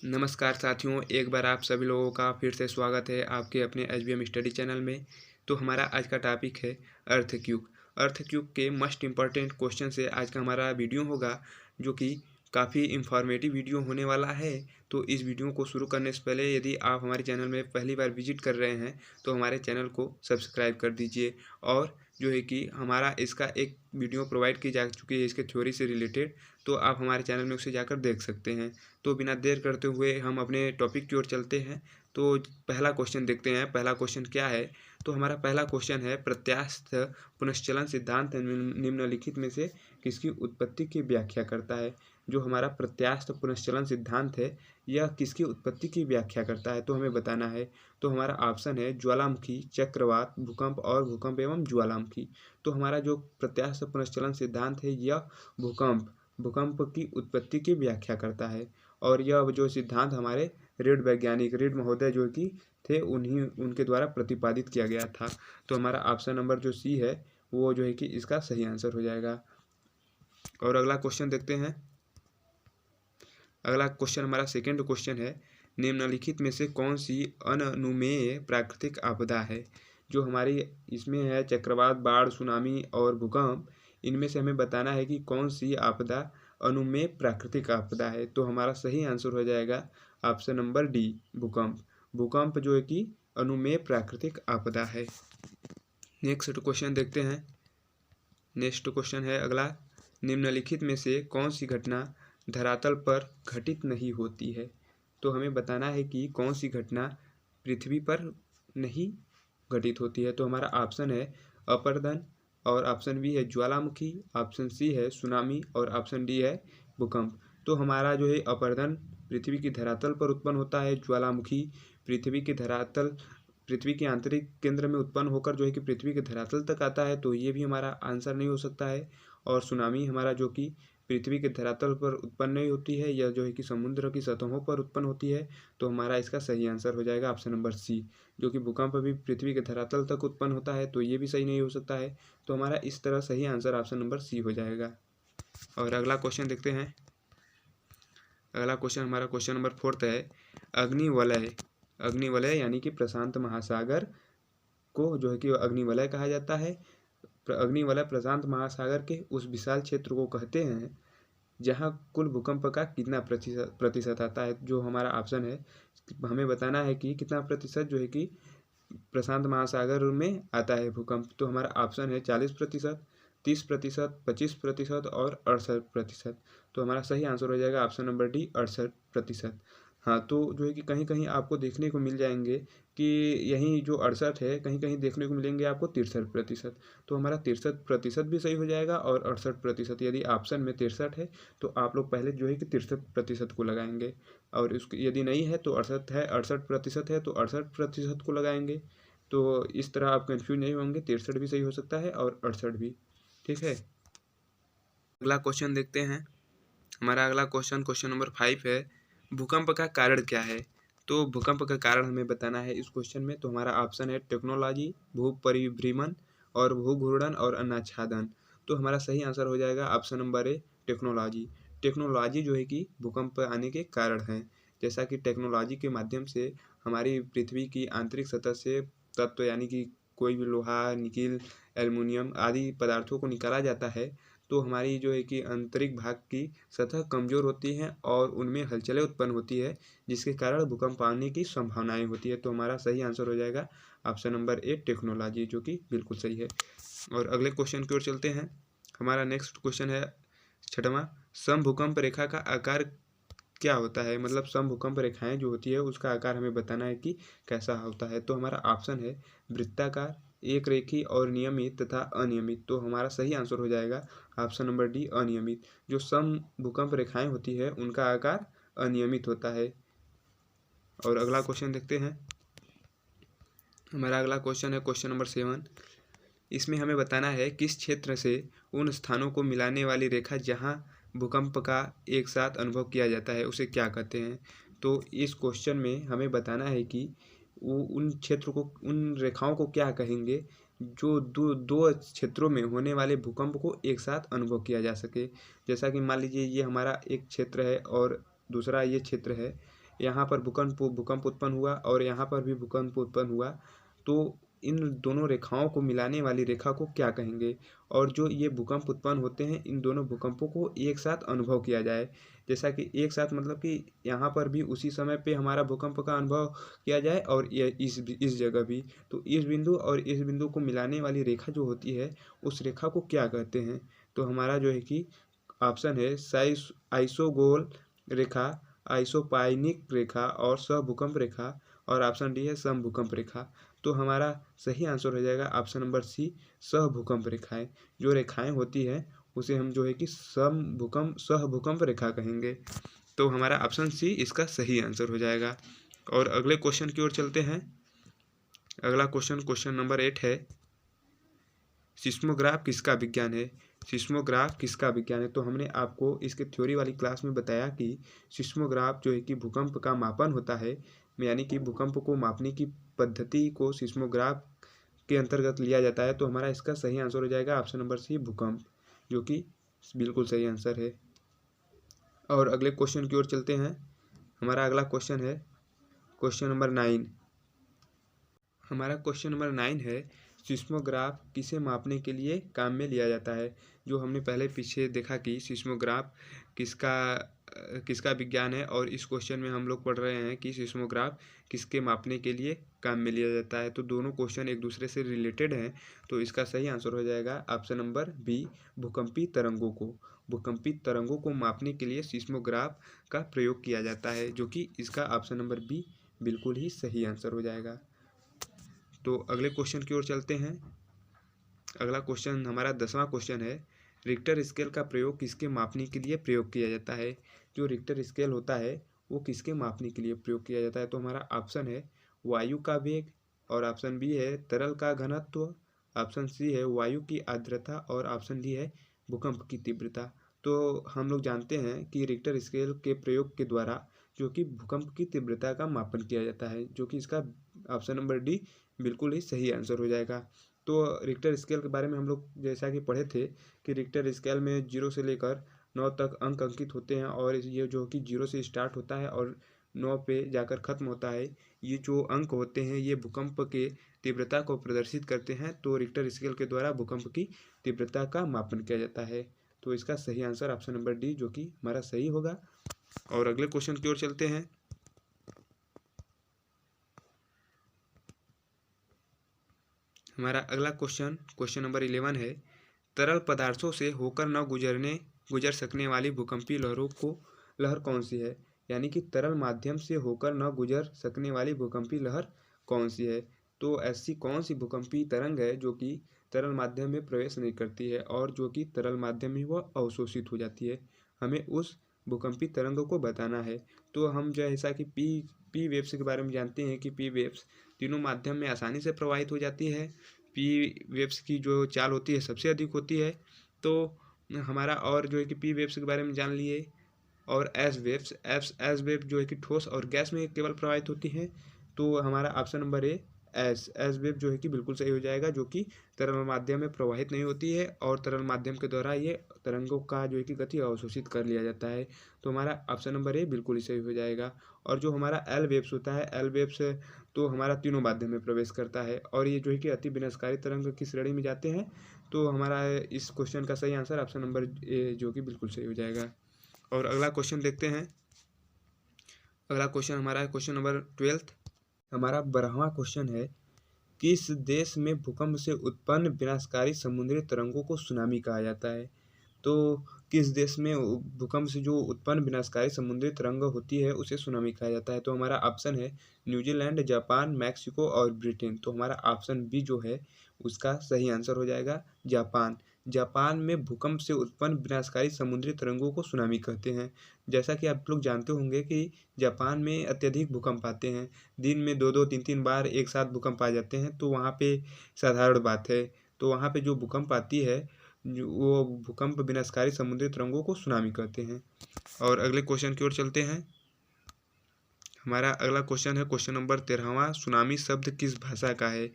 नमस्कार साथियों, एक बार आप सभी लोगों का फिर से स्वागत है आपके अपने एचबीएम स्टडी चैनल में। तो हमारा आज का टॉपिक है अर्थक्यूब। अर्थक्यूब के मोस्ट इम्पॉर्टेंट क्वेश्चन से आज का हमारा वीडियो होगा, जो कि काफ़ी इंफॉर्मेटिव वीडियो होने वाला है। तो इस वीडियो को शुरू करने से पहले यदि आप हमारे चैनल में पहली बार विजिट कर रहे हैं तो हमारे चैनल को सब्सक्राइब कर दीजिए। और जो है कि हमारा इसका एक वीडियो प्रोवाइड की जा चुकी है इसके थ्योरी से रिलेटेड, तो आप हमारे चैनल में उसे जाकर देख सकते हैं। तो बिना देर करते हुए हम अपने टॉपिक की ओर चलते हैं। तो पहला क्वेश्चन देखते हैं, पहला क्वेश्चन क्या है। तो हमारा पहला क्वेश्चन है, प्रत्यास्थ पुनश्चलन सिद्धांत निम्नलिखित में से किसकी उत्पत्ति की व्याख्या करता है। जो हमारा प्रत्यास्थ पुनश्चलन सिद्धांत है यह किसकी उत्पत्ति की व्याख्या करता है, तो हमें बताना है। तो हमारा ऑप्शन है ज्वालामुखी, चक्रवात, भूकंप और भूकंप एवं ज्वालामुखी। तो हमारा जो प्रत्यास्थ पुनश्चलन सिद्धांत है यह भूकंप की उत्पत्ति की व्याख्या करता है। और यह जो सिद्धांत हमारे रीड महोदय जो कि थे उनके द्वारा प्रतिपादित किया गया था। तो हमारा ऑप्शन नंबर जो सी है वो जो है कि इसका सही आंसर हो जाएगा। और अगला क्वेश्चन देखते हैं। अगला क्वेश्चन हमारा सेकेंड क्वेश्चन है, निम्नलिखित में से कौन सी अननुमेय प्राकृतिक आपदा है। जो हमारी इसमें है चक्रवात, बाढ़, सुनामी और भूकंप। इनमें से हमें बताना है कि कौन सी आपदा अनुमेय प्राकृतिक आपदा है। तो हमारा सही आंसर हो जाएगा ऑप्शन नंबर डी, भूकंप। भूकंप जो है कि अनुमेय प्राकृतिक आपदा है। नेक्स्ट क्वेश्चन देखते हैं। नेक्स्ट क्वेश्चन है अगला, निम्नलिखित में से कौन सी घटना धरातल पर घटित नहीं होती है। तो हमें बताना है कि कौन सी घटना पृथ्वी पर नहीं घटित होती है। तो हमारा ऑप्शन है अपर्दन, और ऑप्शन बी है ज्वालामुखी, ऑप्शन सी है सुनामी और ऑप्शन डी है भूकंप। तो हमारा जो है अपर्दन पृथ्वी की धरातल पर उत्पन्न होता है, ज्वालामुखी पृथ्वी के आंतरिक केंद्र में उत्पन्न होकर जो है कि पृथ्वी के धरातल तक आता है, तो ये भी हमारा आंसर नहीं हो सकता है। और सुनामी हमारा जो कि पृथ्वी के धरातल पर उत्पन्न नहीं होती है, यह जो है कि समुद्र की सतहों पर उत्पन्न होती है। तो हमारा इसका सही आंसर हो जाएगा ऑप्शन नंबर सी, जो कि भूकंप भी पृथ्वी के धरातल तक उत्पन्न होता है, तो ये भी सही नहीं हो सकता है। तो हमारा इस तरह सही आंसर ऑप्शन नंबर सी हो जाएगा। और अगला क्वेश्चन देखते हैं। अगला क्वेश्चन हमारा क्वेश्चन नंबर फोर्थ है, अग्निवलय यानी कि प्रशांत महासागर को जो है कि अग्निवलय कहा जाता है। अग्निवलय प्रशांत महासागर के उस विशाल क्षेत्र को कहते हैं जहाँ कुल भूकंप का कितना प्रतिशत आता है। जो हमारा ऑप्शन है, हमें बताना है कि कितना प्रतिशत जो है कि प्रशांत महासागर में आता है भूकंप। तो हमारा ऑप्शन है 40%, 30%, 25% और 68%। तो हमारा सही आंसर हो जाएगा ऑप्शन नंबर डी, 68%। हाँ, तो जो है कि कहीं कहीं आपको देखने को मिल जाएंगे कि यहीं जो 68 है, कहीं कहीं देखने को मिलेंगे आपको 63%। तो हमारा 63% भी सही हो जाएगा। और 68%, यदि ऑप्शन में 63 है तो आप लोग पहले जो है कि 63% को लगाएंगे। और उसकी यदि नहीं है तो 68% है तो 68% को लगाएंगे। तो इस तरह आप कंफ्यूज नहीं होंगे, 63 भी सही हो सकता है और 68 भी। ठीक है, अगला क्वेश्चन देखते हैं। हमारा अगला क्वेश्चन नंबर 5 है, भूकंप का कारण क्या है। तो भूकंप का कारण हमें बताना है इस क्वेश्चन में। तो हमारा ऑप्शन है टेक्नोलॉजी, भू परिभ्रमण और भू घूर्णन और अनाच्छादन। तो हमारा सही आंसर हो जाएगा option number A, technology. Technology जो है कि भूकंप आने के कारण है। जैसा कि टेक्नोलॉजी के माध्यम से हमारी पृथ्वी की आंतरिक सतह से तत्व यानी कि कोई भी लोहा, निकिल, एल्युमिनियम आदि पदार्थों को निकाला जाता है, तो हमारी जो है कि आंतरिक भाग की सतह कमज़ोर होती हैं और उनमें हलचलें उत्पन्न होती है, जिसके कारण भूकंप आने की संभावनाएं होती है। तो हमारा सही आंसर हो जाएगा ऑप्शन नंबर ए, टेक्नोलॉजी, जो कि बिल्कुल सही है। और अगले क्वेश्चन की ओर चलते हैं। हमारा नेक्स्ट क्वेश्चन है छठवां, समभूकंप रेखा का आकार क्या होता है। मतलब समभूकंप रेखाएं जो होती है उसका आकार हमें बताना है कि कैसा होता है। तो हमारा ऑप्शन है वृत्ताकार, एक रेखी और नियमित तथा अनियमित। तो हमारा सही आंसर हो जाएगा ऑप्शन नंबर डी, अनियमित। जो सम भूकंप रेखाएं होती है उनका आकार अनियमित होता है। और अगला क्वेश्चन देखते हैं। हमारा अगला क्वेश्चन है क्वेश्चन नंबर 7। इसमें हमें बताना है किस क्षेत्र से उन स्थानों को मिलाने वाली रेखा जहां भूकंप का एक साथ अनुभव किया जाता है उसे क्या कहते हैं। तो इस क्वेश्चन में हमें बताना है कि वो उन क्षेत्र को, उन रेखाओं को क्या कहेंगे जो दो दो क्षेत्रों में होने वाले भूकंप को एक साथ अनुभव किया जा सके। जैसा कि मान लीजिए ये हमारा एक क्षेत्र है और दूसरा ये क्षेत्र है। यहाँ पर भूकंप उत्पन्न हुआ और यहाँ पर भी भूकंप उत्पन्न हुआ, तो इन दोनों रेखाओं को मिलाने वाली रेखा को क्या कहेंगे। और जो ये भूकंप उत्पन्न होते हैं, इन दोनों भूकंपों को एक साथ अनुभव किया जाए। जैसा कि एक साथ मतलब कि यहाँ पर भी उसी समय पे हमारा भूकंप का अनुभव किया जाए और ये इस जगह भी। तो इस बिंदु और इस बिंदु को मिलाने वाली रेखा जो होती है, उस रेखा को क्या कहते हैं। तो हमारा जो है कि ऑप्शन है आइसोगोल रेखा, आइसोपाइनिक रेखा और सहभूकंप रेखा, और ऑप्शन डी है समभूकंप रेखा। तो हमारा सही आंसर हो जाएगा ऑप्शन नंबर सी, सहभूकंप रेखाएं। जो रेखाएं होती है उसे हम जो है कि सहभूकंप रेखा कहेंगे। तो हमारा ऑप्शन सी इसका सही आंसर हो जाएगा। और अगले क्वेश्चन की ओर चलते हैं। अगला क्वेश्चन नंबर 8 है, सिस्मोग्राफ किसका विज्ञान है। सिस्मोग्राफ किसका विज्ञान है। तो हमने आपको इसके थ्योरी वाली क्लास में बताया कि सिस्मोग्राफ जो है कि भूकंप का मापन होता है, यानी कि भूकंप को मापने की पद्धति को सिस्मोग्राफ के अंतर्गत लिया जाता है। तो हमारा इसका सही आंसर हो जाएगा ऑप्शन नंबर सी, भूकंप, जो कि बिल्कुल सही आंसर है। और अगले क्वेश्चन की ओर चलते हैं। हमारा अगला क्वेश्चन है क्वेश्चन नंबर 9। हमारा क्वेश्चन नंबर 9 है, सिस्मोग्राफ किसे मापने के लिए काम में लिया जाता है। जो हमने पहले पीछे देखा कि सिस्मोग्राफ किसका विज्ञान है, और इस क्वेश्चन में हम लोग पढ़ रहे हैं कि सिस्मोग्राफ किसके मापने के लिए काम में लिया जाता है। तो दोनों क्वेश्चन एक दूसरे से रिलेटेड हैं। तो इसका सही आंसर हो जाएगा ऑप्शन नंबर बी, भूकंपी तरंगों को। भूकंपी तरंगों को मापने के लिए सिस्मोग्राफ का प्रयोग किया जाता है, जो कि इसका ऑप्शन नंबर बी बिल्कुल ही सही आंसर हो जाएगा। तो अगले क्वेश्चन की ओर चलते हैं। अगला क्वेश्चन हमारा 10वां क्वेश्चन है, रिक्टर स्केल का प्रयोग किसके मापने के लिए प्रयोग किया जाता है। जो रिक्टर स्केल होता है वो किसके मापने के लिए प्रयोग किया जाता है। तो हमारा ऑप्शन है वायु का वेग, और ऑप्शन बी है तरल का घनत्व, ऑप्शन सी है वायु की आर्द्रता, और ऑप्शन डी है भूकंप की तीव्रता। तो हम लोग जानते हैं कि रिक्टर स्केल के प्रयोग के द्वारा जो कि भूकंप की तीव्रता का मापन किया जाता है, जो कि इसका ऑप्शन नंबर डी बिल्कुल ही सही आंसर हो जाएगा। तो रिक्टर स्केल के बारे में हम लोग जैसा कि पढ़े थे कि रिक्टर स्केल में 0 से लेकर 9 तक अंक अंकित होते हैं, और ये जो कि 0 से स्टार्ट होता है और 9 पे जाकर ख़त्म होता है। ये जो अंक होते हैं ये भूकंप के तीव्रता को प्रदर्शित करते हैं। तो रिक्टर स्केल के द्वारा भूकंप की तीव्रता का मापन किया जाता है। तो इसका सही आंसर ऑप्शन नंबर डी, जो कि हमारा सही होगा। और अगले क्वेश्चन की ओर चलते हैं। हमारा अगला क्वेश्चन नंबर 11 है, तरल पदार्थों से होकर न गुजर सकने वाली भूकंपीय लहर कौन सी है। यानी कि तरल माध्यम से होकर न गुजर सकने वाली भूकंपीय लहर कौन सी है। तो ऐसी कौन सी भूकंपीय तरंग है जो कि तरल माध्यम में प्रवेश नहीं करती है, और जो कि तरल माध्यम में वह अवशोषित हो जाती है। हमें उस भूकंपीय तरंगों को बताना है। तो हम जैसा कि पी वेव्स के बारे में जानते हैं कि पी वेव्स तीनों माध्यम में आसानी से प्रवाहित हो जाती है। पी वेव्स की जो चाल होती है सबसे अधिक होती है। तो हमारा और जो है कि पी वेव्स के बारे में जान लिए। और एस वेव जो है कि ठोस और गैस में केवल प्रवाहित होती है। तो हमारा option number A, S wave जो है कि बिल्कुल सही हो जाएगा, जो कि तरल माध्यम में प्रवाहित नहीं होती है, और तरल माध्यम के द्वारा ये तरंगों का जो है कि गति अवशोषित कर लिया जाता है। तो हमारा ऑप्शन नंबर ए बिल्कुल ही सही हो जाएगा। और जो हमारा एल वेव्स होता है, एल वेव्स तो हमारा तीनों माध्यम में प्रवेश करता है, और ये जो है कि अति विनाशकारी तरंग की श्रेणी में जाते हैं। तो हमारा इस क्वेश्चन का सही आंसर ऑप्शन नंबर ए, जो कि बिल्कुल सही हो जाएगा। और अगला क्वेश्चन देखते हैं। अगला क्वेश्चन हमारा है क्वेश्चन नंबर 12। हमारा 12वां क्वेश्चन है, किस देश में भूकंप से उत्पन्न विनाशकारी समुद्री तरंगों को सुनामी कहा जाता है। तो किस देश में भूकंप से जो उत्पन्न विनाशकारी समुद्री तरंग होती है उसे सुनामी कहा जाता है। तो हमारा ऑप्शन है न्यूजीलैंड, जापान, मैक्सिको और ब्रिटेन। तो हमारा ऑप्शन बी जो है उसका सही आंसर हो जाएगा जापान। जापान में भूकंप से उत्पन्न विनाशकारी समुद्री तरंगों को सुनामी कहते हैं। जैसा कि आप लोग जानते होंगे कि जापान में अत्यधिक भूकंप आते हैं। दिन में 2-2, 3-3 बार एक साथ भूकंप आ जाते हैं। तो वहाँ पे साधारण बात है। तो वहाँ पे जो भूकंप आती है वो भूकंप विनाशकारी समुद्री तरंगों को सुनामी कहते हैं। और अगले क्वेश्चन की ओर चलते हैं। हमारा अगला क्वेश्चन है क्वेश्चन नंबर 13वां, सुनामी शब्द किस भाषा का है।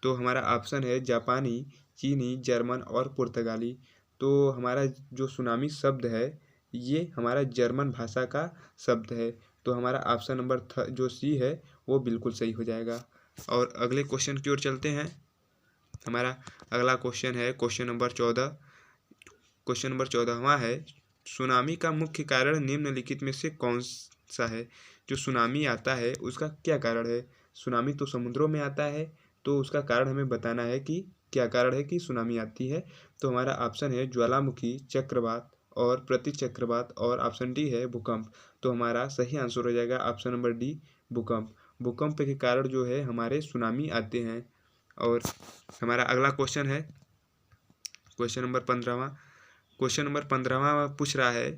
तो हमारा ऑप्शन है जापानी, चीनी, जर्मन और पुर्तगाली। तो हमारा जो सुनामी शब्द है ये हमारा जर्मन भाषा का शब्द है। तो हमारा ऑप्शन नंबर जो सी है वो बिल्कुल सही हो जाएगा। और अगले क्वेश्चन की ओर चलते हैं। हमारा अगला क्वेश्चन है क्वेश्चन नंबर 14। क्वेश्चन नंबर 14वां है, सुनामी का मुख्य कारण निम्नलिखित में से कौन सा है? जो सुनामी आता है उसका क्या कारण है? सुनामी तो समुद्रों में आता है, तो उसका कारण हमें बताना है कि क्या कारण है कि सुनामी आती है। तो हमारा ऑप्शन है ज्वालामुखी, चक्रवात और प्रतिचक्रवात, और ऑप्शन डी है भूकंप। तो हमारा सही आंसर हो जाएगा ऑप्शन नंबर डी, भूकंप। भूकंप के कारण जो है हमारे सुनामी आते हैं। और हमारा अगला क्वेश्चन है क्वेश्चन नंबर 15वां। क्वेश्चन नंबर 15वां पूछ रहा है,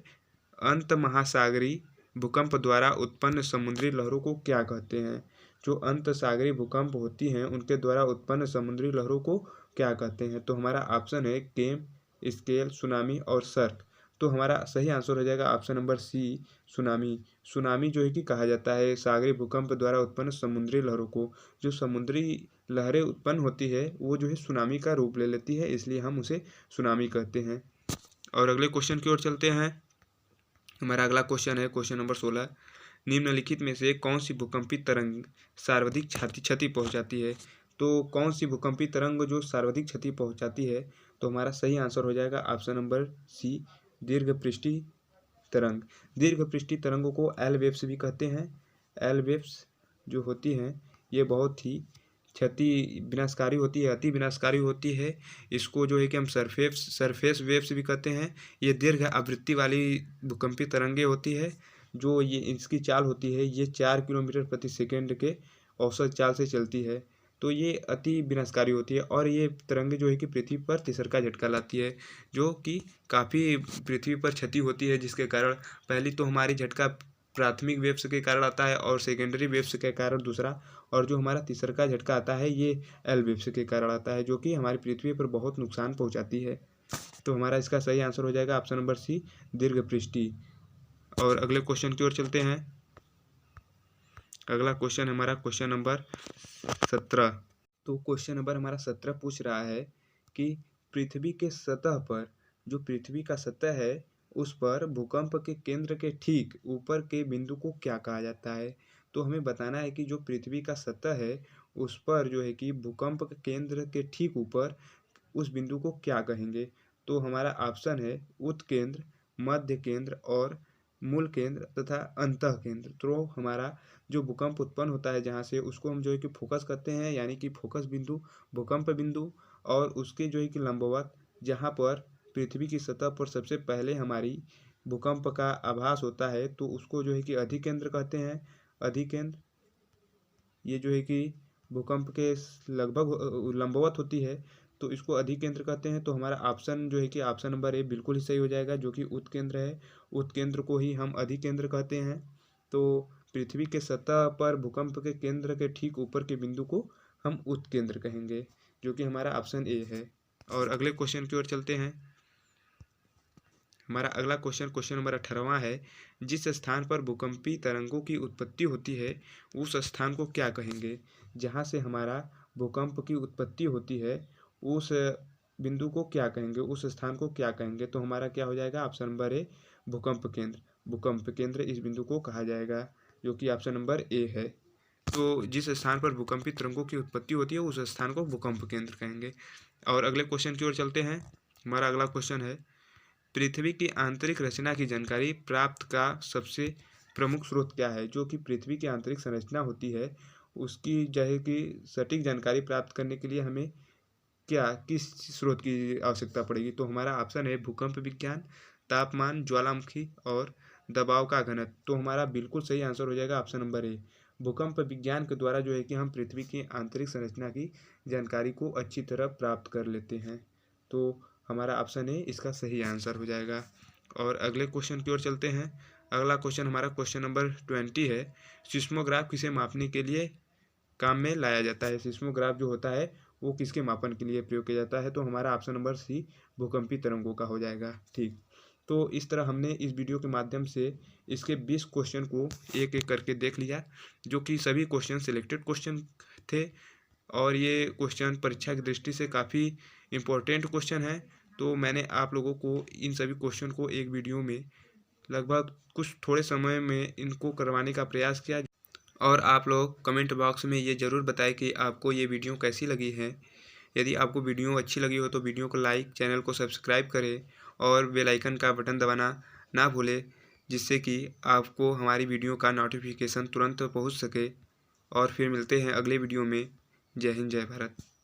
अंत महासागरीय भूकंप द्वारा उत्पन्न समुद्री लहरों को क्या कहते हैं? जो अंत सागरीय भूकंप होती हैं उनके द्वारा उत्पन्न समुद्री लहरों को क्या कहते हैं? तो हमारा ऑप्शन है केम, स्केल, सुनामी और सर्क। तो हमारा सही आंसर हो जाएगा option number C, tsunami. Tsunami जो है कि कहा जाता है सागरीय भूकंप द्वारा उत्पन्न समुद्री लहरों को। जो समुद्री लहरें उत्पन्न होती है वो जो है सुनामी का रूप ले लेती है, इसलिए हम उसे सुनामी कहते हैं। और अगले क्वेश्चन की ओर चलते हैं। हमारा अगला क्वेश्चन है क्वेश्चन नंबर 16। निम्नलिखित में से कौन सी भूकंपी तरंग सर्वाधिक क्षति पहुंचाती है? तो कौन सी भूकंपी तरंग जो सर्वाधिक क्षति पहुंचाती है? तो हमारा सही आंसर हो जाएगा ऑप्शन नंबर सी, दीर्घपृष्ठीय तरंग। दीर्घपृष्ठीय तरंगों को एल वेव्स भी कहते हैं। एल वेव्स जो होती हैं ये बहुत ही क्षति विनाशकारी होती है, अति विनाशकारी होती है। इसको जो है कि हम सरफेस वेव्स भी कहते हैं। ये दीर्घ आवृत्ति वाली भूकंपी तरंगे होती है। जो ये इसकी चाल होती है ये 4 किलोमीटर प्रति सेकेंड के औसत चाल से चलती है। तो ये अति विनाशकारी होती है और ये तरंगे जो है कि पृथ्वी पर तिसरका झटका लाती है, जो कि काफ़ी पृथ्वी पर क्षति होती है, जिसके कारण पहली तो हमारी झटका प्राथमिक वेव्स के कारण आता है और सेकेंडरी वेव्स के कारण दूसरा, और जो हमारा तीसरा झटका आता है ये एल वेव्स के कारण आता है, जो कि हमारी पृथ्वी पर बहुत नुकसान पहुंचाती है। तो हमारा इसका सही आंसर हो जाएगा ऑप्शन नंबर सी, दीर्घपृष्ठीय। और अगले क्वेश्चन की ओर चलते हैं। अगला क्वेश्चन हमारा क्वेश्चन नंबर 17। तो क्वेश्चन नंबर हमारा 17 पूछ रहा है कि पृथ्वी के सतह पर, जो पृथ्वी का सतह है उस पर भूकंप के केंद्र के ठीक ऊपर के बिंदु को क्या कहा जाता है? तो हमें बताना है कि जो पृथ्वी का सतह है उस पर जो है कि भूकंप के केंद्र के ठीक ऊपर उस बिंदु को क्या कहेंगे? तो हमारा ऑप्शन है उत्केंद्र, मध्य केंद्र और मूल केंद्र तथा अंतः केंद्र। तो हमारा जो भूकंप उत्पन्न होता है जहाँ से, उसको हम जो है कि फोकस करते हैं, यानी कि फोकस बिंदु, भूकंप बिंदु, और उसके जो है कि लंबवत जहाँ पर पृथ्वी की सतह पर सबसे पहले हमारी भूकंप का आभास होता है, तो उसको जो है कि अधिकेंद्र कहते हैं। अधिकेंद्र ये जो है कि भूकंप के लगभग लंबवत होती है, तो इसको अधिकेंद्र कहते हैं। तो हमारा ऑप्शन जो है कि ऑप्शन नंबर ए बिल्कुल ही सही हो जाएगा, जो कि उत्केंद्र है। उत्केंद्र को ही हम अधिकेंद्र कहते हैं। तो पृथ्वी के सतह पर भूकंप के केंद्र के ठीक ऊपर के बिंदु को हम उत्केंद्र कहेंगे, जो कि हमारा ऑप्शन ए है। और अगले क्वेश्चन की ओर चलते हैं। हमारा अगला क्वेश्चन क्वेश्चन नंबर 18वां है, जिस स्थान पर भूकंपी तरंगों की उत्पत्ति होती है उस स्थान को क्या कहेंगे? जहाँ से हमारा भूकंप की उत्पत्ति होती है उस बिंदु को क्या कहेंगे, उस स्थान को क्या कहेंगे? तो हमारा क्या हो जाएगा ऑप्शन नंबर ए, भूकंप केंद्र। भूकंप केंद्र इस बिंदु को कहा जाएगा, जो कि ऑप्शन नंबर ए है। तो जिस स्थान पर भूकंपी तरंगों की उत्पत्ति होती है उस स्थान को भूकंप केंद्र कहेंगे। और अगले क्वेश्चन की ओर चलते हैं। हमारा अगला क्वेश्चन है, पृथ्वी की आंतरिक रचना की जानकारी प्राप्त का सबसे प्रमुख स्रोत क्या है? जो कि पृथ्वी की आंतरिक संरचना होती है उसकी जो है कि सटीक जानकारी प्राप्त करने के लिए हमें किस स्रोत की आवश्यकता पड़ेगी? तो हमारा ऑप्शन है भूकंप विज्ञान, तापमान, ज्वालामुखी और दबाव का घनत्व। तो हमारा बिल्कुल सही आंसर हो जाएगा ऑप्शन नंबर ए, भूकंप विज्ञान के द्वारा जो है कि हम पृथ्वी की आंतरिक संरचना की जानकारी को अच्छी तरह प्राप्त कर लेते हैं। तो हमारा ऑप्शन ए इसका सही आंसर हो जाएगा। और अगले क्वेश्चन की ओर चलते हैं। अगला क्वेश्चन हमारा क्वेश्चन नंबर 20 है, सिस्मोग्राफ किसे मापने के लिए काम में लाया जाता है? सिस्मोग्राफ जो होता है वो किसके मापन के लिए प्रयोग किया जाता है? तो हमारा ऑप्शन नंबर सी, भूकंपी तरंगों का हो जाएगा। ठीक, तो इस तरह हमने इस वीडियो के माध्यम से इसके 20 क्वेश्चन को एक एक करके देख लिया, जो कि सभी क्वेश्चन सिलेक्टेड क्वेश्चन थे और ये क्वेश्चन परीक्षा की दृष्टि से काफ़ी इम्पोर्टेंट क्वेश्चन है। तो मैंने आप लोगों को इन सभी क्वेश्चन को एक वीडियो में लगभग कुछ थोड़े समय में इनको करवाने का प्रयास किया। और आप लोग कमेंट बॉक्स में ये ज़रूर बताएं कि आपको ये वीडियो कैसी लगी है। यदि आपको वीडियो अच्छी लगी हो तो वीडियो को लाइक, चैनल को सब्सक्राइब करें और बेल आइकन का बटन दबाना ना भूलें, जिससे कि आपको हमारी वीडियो का नोटिफिकेशन तुरंत पहुंच सके। और फिर मिलते हैं अगले वीडियो में। जय हिंद, जय भारत।